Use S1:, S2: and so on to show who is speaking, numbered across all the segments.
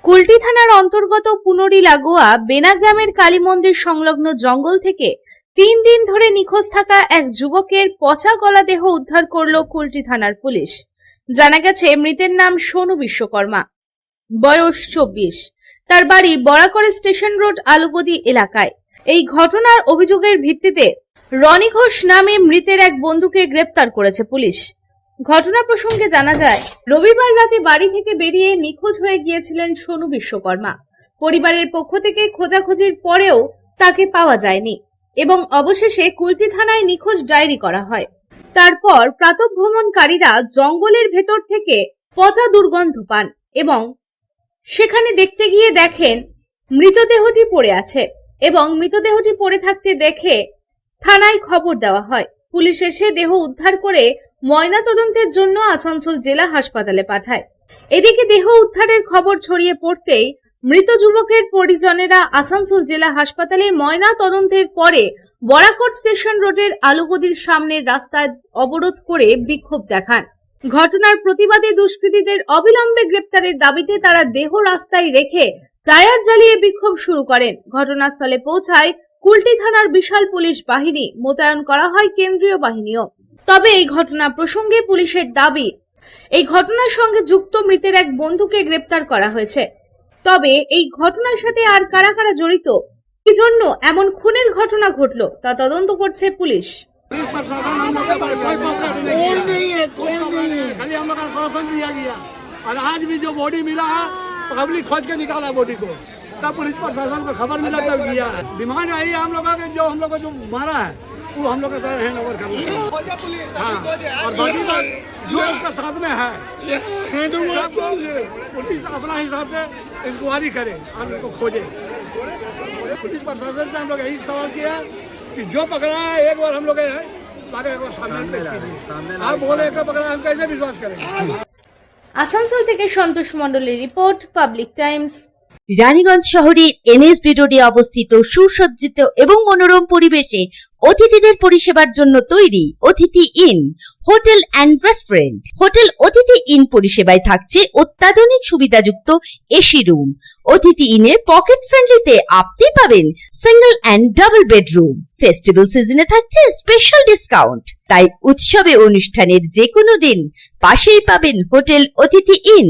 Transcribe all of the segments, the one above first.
S1: কুলটি থানার অন্তর্গত পুনরি লাগোয়া বেনা গ্রামের কালী মন্দির সংলগ্ন জঙ্গল থেকে 3 দিন ধরে নিখোঁজ থাকা এক যুবকের পচা গলা দেহ উদ্ধার করল কুলটি থানার পুলিশ। জানা গেছে মৃতের নাম সোনু বিশ্বকর্মা, বয়স 24। তার বাড়ি বরাকর স্টেশন রোড আলুগদি এলাকায়। এই ঘটনার অভিযোগের ভিত্তিতে রনি ঘোষ নামে মৃতের এক বন্ধুকে গ্রেপ্তার করেছে পুলিশ। ঘটনা প্রসঙ্গে জানা যায়, রবিবার রাতে বাড়ি থেকে বেরিয়ে নিখোঁজ হয়ে গিয়েছিলেন সোনু বিশ্বকর্মা। পরিবারের পক্ষ থেকে খোঁজাখুঁজির পরেও তাকে পাওয়া যায়নি এবং অবশেষে কুলটি থানায় নিখোঁজ ডায়েরি করা হয়। তারপর প্রাতঃভ্রমণকারীরা জঙ্গলের ভেতর থেকে পচা দুর্গন্ধ পান এবং সেখানে দেখতে গিয়ে দেখেন মৃতদেহটি পড়ে আছে এবং মৃতদেহটি পড়ে থাকতে দেখে থানায় খবর দেওয়া হয়। পুলিশ এসে দেহ উদ্ধার করে ময়নাতদন্তের জন্য আসানসোল জেলা হাসপাতালে পাঠায়। এদিকে দেহ উদ্ধারের খবর ছড়িয়ে পড়তেই মৃত যুবকের পরিজনেরা আসানসোল জেলা হাসপাতালে ময়না তদন্তের পরে বরাকর স্টেশন রোডের আলুগদির সামনের রাস্তায় অবরোধ করে বিক্ষোভ দেখান। ঘটনার প্রতিবাদে দুষ্কৃতীদের অবিলম্বে গ্রেপ্তারের দাবিতে তারা দেহ রাস্তায় রেখে টায়ার জ্বালিয়ে বিক্ষোভ শুরু করেন। ঘটনাস্থলে পৌঁছায় কুলটি থানার বিশাল পুলিশ বাহিনী, মোতায়েন করা হয় কেন্দ্রীয় বাহিনীও। তবে এই ঘটনা প্রসঙ্গে পুলিশের দাবি, এই ঘটনার সঙ্গে যুক্ত মৃতের এক বন্ধুকে গ্রেপ্তার করা হয়েছে। তবে এই ঘটনার সাথে আর কারা কারা জড়িত, কি জন্য এমন খুনের ঘটনা ঘটলো তা তদন্ত করছে পুলিশ।
S2: पुलिस प्रशासन हम लोग का कोई कोऑपरेट नहीं है, खाली हम लोग का आश्वासन दिया गया। और आज भी जो बॉडी मिला है पब्लिक खोज के निकाला बॉडी को, तब पुलिस प्रशासन को खबर मिला तब किया है। डिमांड आई है हम लोग का जो हम लोग को जो मारा है वो हम लोग का हैंड ओवर करना है। और बाकी बात जो उसका साथ में है पुलिस अपना हिसाब से इंक्वायरी करे और उनको खोजे। पुलिस प्रशासन से हम लोग यही सवाल किया कि जो पकड़ा है एक बार हम लोग लाके एक बार सामने पेश कीजिए। आप बोले एक बार पकड़ा, हम कैसे विश्वास करेंगे।
S1: আসানসোল থেকে সন্তোষ মণ্ডলের রিপোর্ট, পাবলিক টাইমস।
S3: রানীগঞ্জ শহরের এনএসবি রোডে অবস্থিত সুসজ্জিত এবং মনোরম পরিবেশে অতিথিদের পরিষেবার জন্য তৈরি অতিথি in hotel and restaurant. Hotel অতিথি ইন পরিষেবায় থাকছে অত্যাধুনিক সুবিধাযুক্ত এসি রুম। অতিথি ইনে পকেট ফ্রেন্ডলিতে আপনি পাবেন single and double bedroom. Festival সিজনে থাকছে স্পেশাল ডিসকাউন্ট। তাই উৎসবে অনুষ্ঠানের যে কোনো দিন পাশেই পাবেন হোটেল অতিথি in,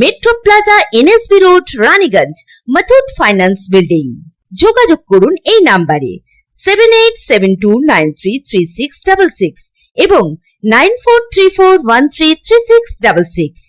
S3: metro plaza, NSB road, Raniganj, Muthoot finance building. যোগাযোগ করুন এই নাম্বারে 7872933666 এবং 9434133666।